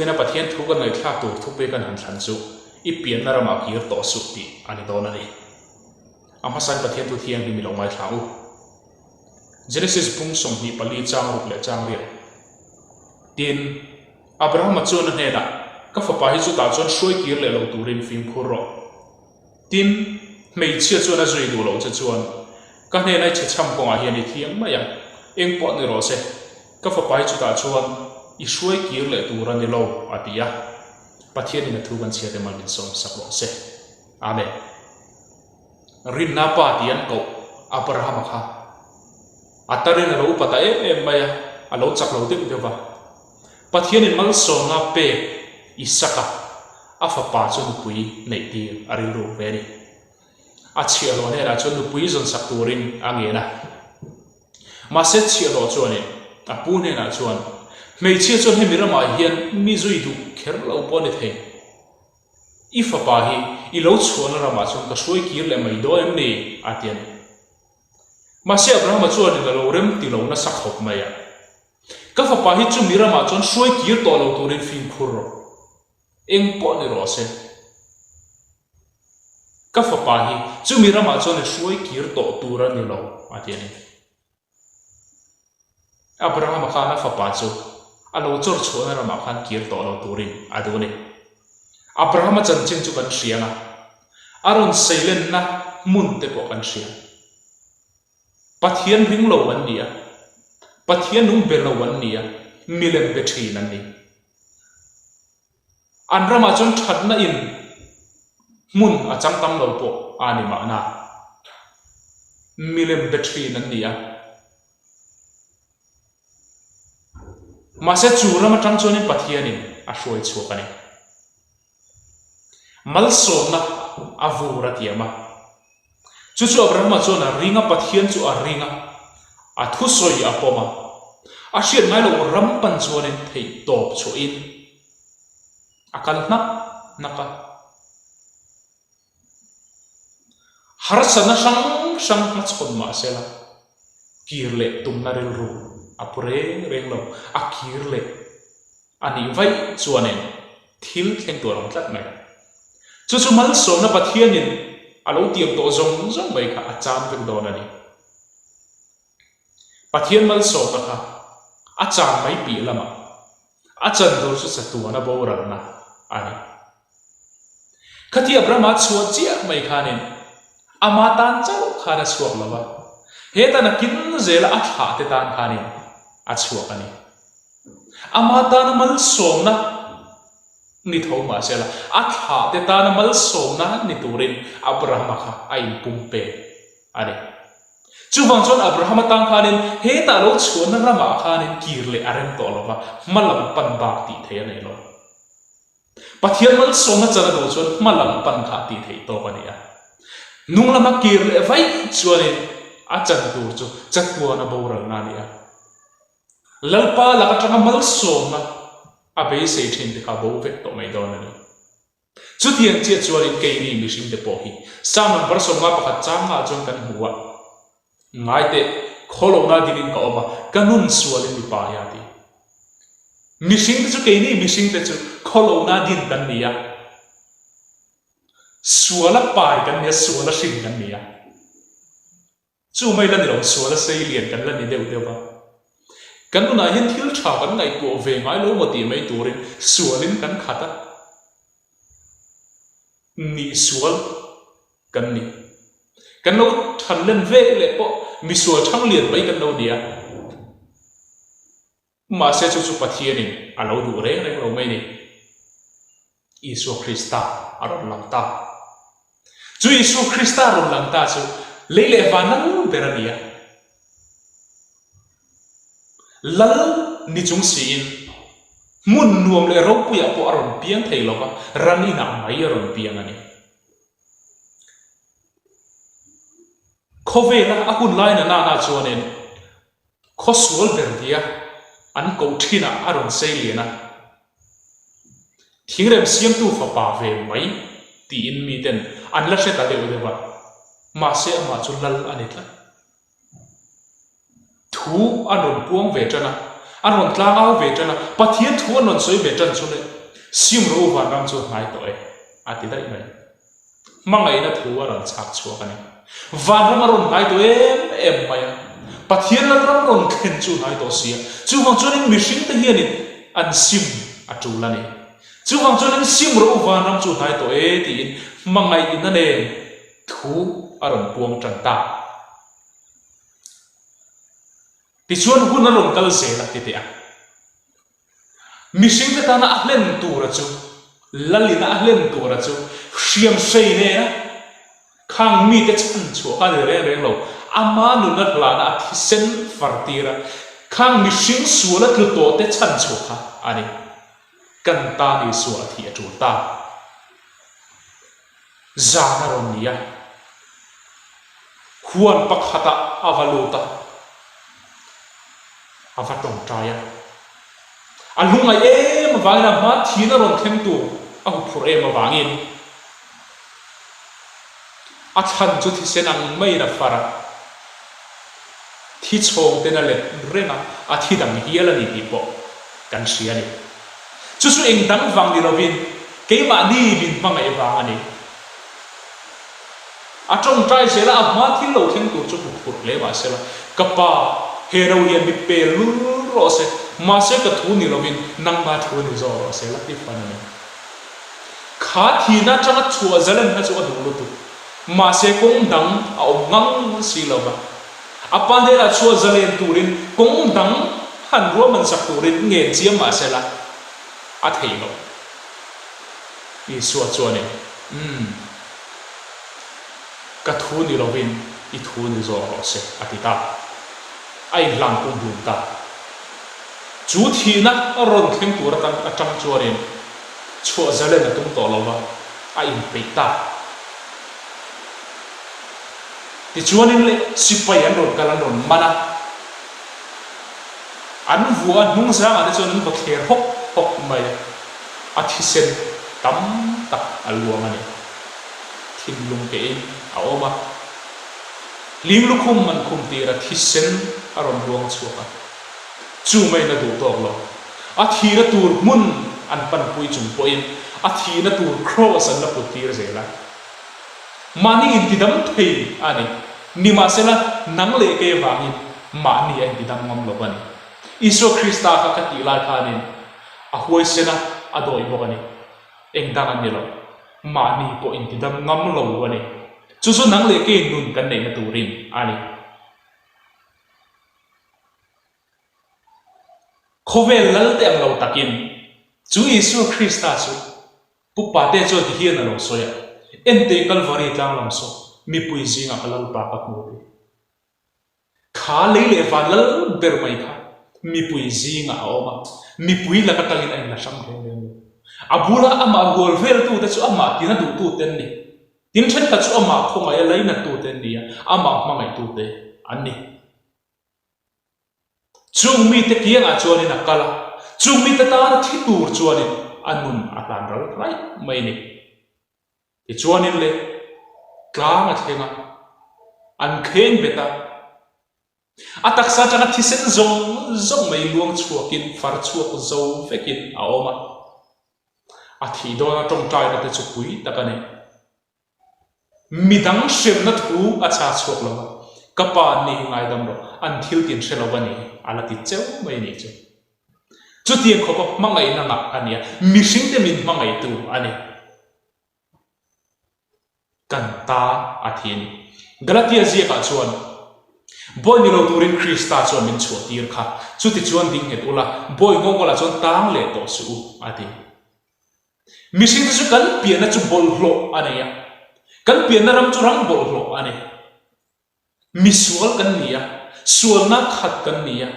bina pathian thu kan ngai thla tur Thupui kan han thlan chu I pianna ramah kir to su ti ani dona ni amasan pathian tu thiang hi milong mai thlau Genesis pung song ni pali chang rup le chang ria tin Abraham chon ne da ka fa pa hi chu ta chon soi kir le lo turin fim khur ro tin mei chia chon a zui du lo cha chuan ka ne nai che cham ko a hian ni thiang ma ya eng po ni ro se ka fa pa hi chu ta chuan I soi kir le turan ni lo atia pathian in thu kan chia te mal min som sak lo se amen rin na pa tian ko Abraham kha atarin lo pata em maya alo chak lo dik dewa pathian in Malsawmna pe Isaka afa pa chon pui nei ti ari ru ve ni a chia lo ne ra chon pui zon sak turin angena ma se chia lo chon ni a pu ne na chon mei chia chon he mirama hian mi zui du kher lo po ni the ifa pa hi I lo chuan rama chon ka soi kir le mai do em ni atian ma se Abraham chuan ni lo rem ti lo na sak hok maya ka fa pa hi chu mirama chon soi kir to lo turin fin khur ro eng po ni ro se ka fa pa hi chu mirama chon ni soi kir to tura ni lo atian Abraham kha na fa pa chu alo chor chuan rama khan kir to lo turin aduni Abraham chan ching chu kan hrianga aron seilen na mun te po kan hriang pathian ring lo an nia pathian nung be lo an nia milen be thin an ni an rama chon that na in mun a chang tam lo po ani ma na milen be thin an nia ma se churama tang chonin pathianin a hroi chuakani Malsawmna avura tiama chu Abraham chona ringa pathian chu a ringa a thu soi a poma a hriat ngai lo ram pan chonin thei top chu in akal na naka har sana sang na chon ma sela kirle tumna rel ru apure reng lo akirle ani vai chuanen thil thleng tur ram tlat mai chu Malsawmna pathianin alo tiam to zong mai kha acham vek don ani pathian Malsawmna kha acham mai pi lama achan do su satuana boran na ani khati Abraham chuan chia mai khanin amatan chau khana chuak lawa heta na kin zela atha te tan khanin achuak ani amatan Malsawmna ni thau ma sela atha te tan Malsawmna ni turin Abraham kha ai pumpe ani chu wang chon Abraham tang khanin he ta lo chuan rama khanin kirle arem to lova malam pan ba ti the nei lo pathian Malsawmna chana do chon malam pan kha ti thei to ania nung lama kirle vai chuanin a chan tu chu chatwa na boral na nia lalpa lakatanga Malsawmna abe sei thin de ka bo vek to mai don ani chu tiang che chuarin ke ni mi sim de po hi sam number som nga pakhat chang nga chon kan huwa ngai te kholo na dinin ka oma kanun sualin mi pa ya ti mi sim chu ke ni mi sim te chu kholo na din kan nia suala pai kan nia suala sim kan nia chu mai lan lo suala sei lian kan lan ni deu ba kan na hin thil tha kan ngai ko ve ngai lo moti mai turin sualin kan khata ni sual kan ni kan lo than len ve le po mi sual thang lian mai kan lo dia ma se chu pathianin alo du re lo mai ni Isu Krista aron langta chu Isu Krista aron langta chu leile vanang berania lal ni chung sin mun nuam le ro puya po aron piang thei loka rani na mai aron piang ani khove la akun line na chuanen khoswal berdia an ko thina aron seiliana thingrem siam tu fa pa ve mai ti in mi ten an la se ta de ba ma se ma chu lal ani tla thu anon puang ve chana an ron tlang au ve tana pathian thu an ron soi ve tan chu le sim ro van ram chu ngai to e ati dai mai mangai na thu ron chak chu ka ni van ram ron ngai to em mai pathian lan ram ron khen chu ngai to sia chu wang chu ning mishing te hian in an sim a chu la ni chu wang chu ning sim ro van ram chu ngai to e ti in mangai in na ne thu aron puang tan ta ti chuan hun na ron kal se la ti te a mishing te ta na ahlen tu ra chu lalina ahlen tu ra chu hriam sei ne na khang mi te chan chu ka re re lo ama nu na hla na thi sen far tira khang mishing su la tu to te chan chu kha ani kan ta ni su a thi a tu ta za na ron nia huan pakhata avaluta avatong traya alunga em wangina ma thina ron thleng tu a phur em awangin a than chu thi senang mai na fara thi chong te na le renga a thi dang hiala ni ti po kan sia ni chu su eng dang wang ni lovin ke ma ni bin mangai wang ani a trong trai se la ma thi lo thleng tu chu phur le ma se la kapa hero hian mi pe lu ro se ma se ka thu ni lovin nang ma thu ni zo ro se la ti fan ni kha thi na changa chua zalen na chu adu lu tu ma se kong dang au ngang si lo ba apan de la chua zalen turin kong dang han ro man sak turin nge chiam ma se la a thei lo i suwa chua ni ka thu ni lovin i thu ni zo ro se atita ai lang kum dum ta chu thi na ron thleng tur tan a chang chuarin chua zale na tum to lova a in pe ta ti chuanin le sipai an ron kalan ron mana an vua nung sang an chuan ba kher hok hok mai a thi sen tam tak alwa mani thin lung ke in a oma lim lu khum man khum tira thi sen aron luang chuaka chu mai na du tok lo a thi na tur mun an pan pui chung poin a thi na tur cross an la pu tir zela mani in tidam thei ani ni ma sela nang le ke wangin mani ai tidam ngam lo ban iso krista ka ka ti la khanin a huai sena adoi bo ani eng dang an ni lo mani po in tidam ngam lo ani chu su nang le ke nun kan nei na turin ani khovel lal te ang lo takin chu isu krista chu pu pa te chu ti hian lo soya ente kalvari tang lam so mi pui zinga kalal pa ka mu kha le le van lal ber mai kha mi pui zinga oma mi pui la ka talin ai la sam le abula ama gol vel tu te chu ama ti na du tu ten ni tin chen ka chu ama khonga ya lai na tu ten ni ama mangai tu te ani chung mi te kiang a chuan in akala chung mi te ta na thi tur chuan in anun atan ral rai mai ni ti chuan in le tlang a thenga an kheng beta atak sa chana thi sen zong zong mai luang chuakin far chuak zo vekin a oma a thi do na tong tai na te chu pui takane midang shem na thu a cha chuak lo kapa ni ngai dam ro an thil tin shelo bani ala ti cheu mai ni chu chu ti kho ko mangai na ngak ania mishing te min mangai tu ani kan ta athin galatia zia ka chuan boy ni lo turin krista chuan min chu tir kha chu ti chuan ding het ula boy ngong la chuan tang le to su ati mishing te chu kan piana chu bol hlo ania kan piana ram chu rang bol hlo ani misual kan nia sual na khat kan nia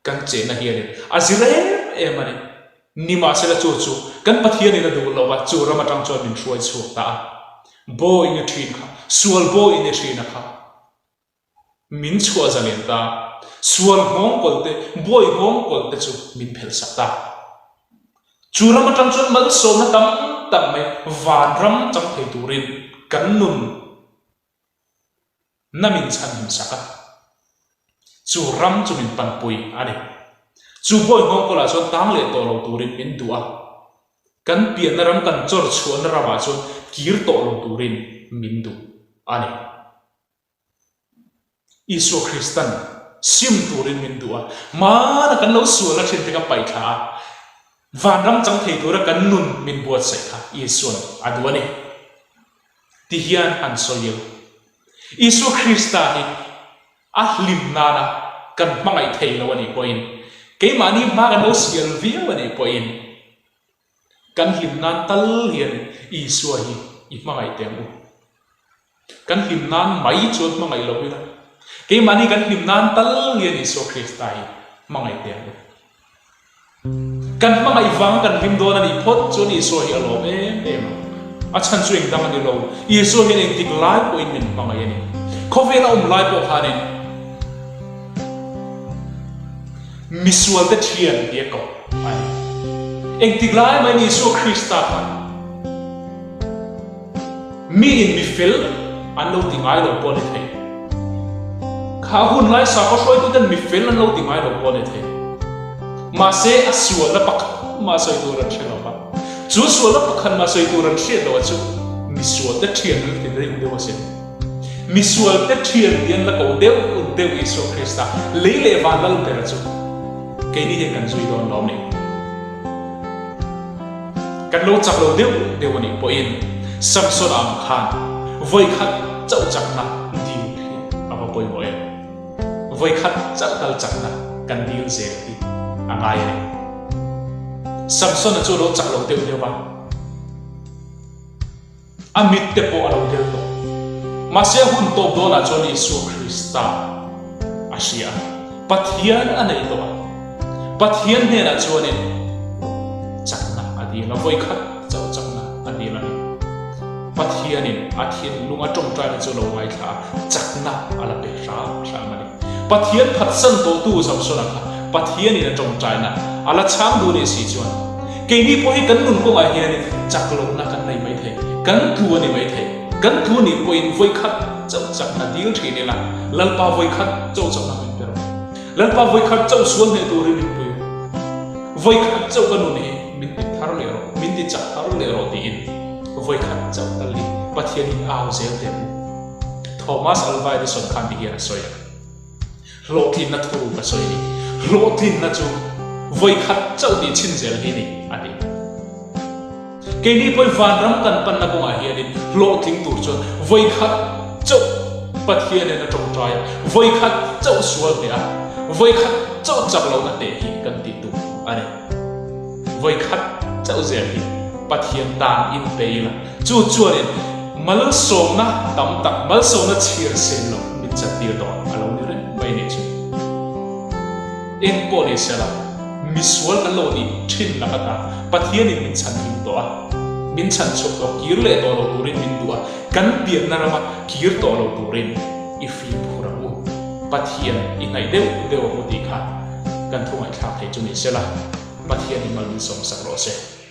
kan che na hian azire emani nima sela chu chu kan pathian ina du lo wa chu rama tang chuan min hruai chu ta boy in thin kha sual boy in thin kha min chua zalen ta sual hong kolte boy hong kolte chu min phel sakta chu rama tang chuan mal so na tam tam mai van ram cham thei turin kan nun namin chan him saka chu ram chu min pan pui ani chu boy ngong ko la chon tang le to lo turin min duwa kan pianna ram kan chor chuan rama chon kir to lo turin min du ani Isu Kristan sim turin min duwa mana kan lo su la thin ka pai tha van ram chang thei tur kan nun min buat sai kha Isu adwani ti hian han soyel Isu Krista hi a lim nana kan mangai thei lo ani point ke mani ma kan lo sial vi ani point kan lim nan tal hian Isu hi I mangai temu kan lim nan mai chot mangai lo ila ke mani kan lim nan tal hian Isu Krista hi mangai temu kan mangai wang kan lim don ani phot chon Isu hi alo em a chan chuing dang ani lo Isu hi eng tik lai point min mangai ani khovela lai po hanin misual te thian dia ko ani eng tik lai mai ni Isu Krista khan mi in mi fil an lo tingai lo pon thei kha hun lai sa ko soi tu den mi fil an lo tingai lo pon thei ma se asua la pak ma soi tu ran chelo ba chu su la pakhan ma soi tu ran she lo chu misual te thian ni tin ring de wasin misual te thian dian la ko deu Isu Krista leile van la te ra chu ke ni he kan zui don nom ni kan lo chak lo deu ani poin samson am khan voi khat chau chak na di aba poi moe voi khat chak dal chak na kan dil ze ti angai ni samson chu lo chak lo deu ba amit te po alo deu to masya hun to do na chon Isu Krista asia pathian anei to pathian ne na chuanin chakna adi la voi khat chau chakna adi la pathianin athian lunga tong tra na chu lo ngai tha chakna ala pe ra mani pathian phat san to tu sam so na pathianin tong tra na ala chang du ni si chuan ke ni po hi kan nun ko ngai hian chaklo na kan nei mai thei kan tu ani mai thei kan tu ni po in voi khat chau chakna dil thi ni la lalpa voi khat chau chakna min pero lalpa voi khat chau suan ne tu ri min voi khat chau kan ni min ti thar le ro min ti chak thar le ro ti in voi khat chau tali pathian in aw zel tem Thomas alvai de son khan di hian soya lo tin na thu ka soi ni lo tin na chu voi khat chau ti chin zel hi ni ani ke ni poi van ram kan pan na ko a hian in lo ting tur chon voi khat chau pathian na tong trai voi khat chau sual te a voi khat chau chak lo na te hi kan ti tu ani voi khat chau zel hi pathian dan in peila chu chuanin Malsawmna tam tak Malsawmna chir sen lo mit chatir do alo ni re mai ni chu in po ni sela miswal kan lo ni thin la ka pathian in min chan hin to a min chan chok to kir le to lo turin min duwa kan pian na rama kir to lo turin ifi phuramu pathian in nai deu mo ti kha kan thu mai thak thei chu ni sela pathian in mal min som sak ro se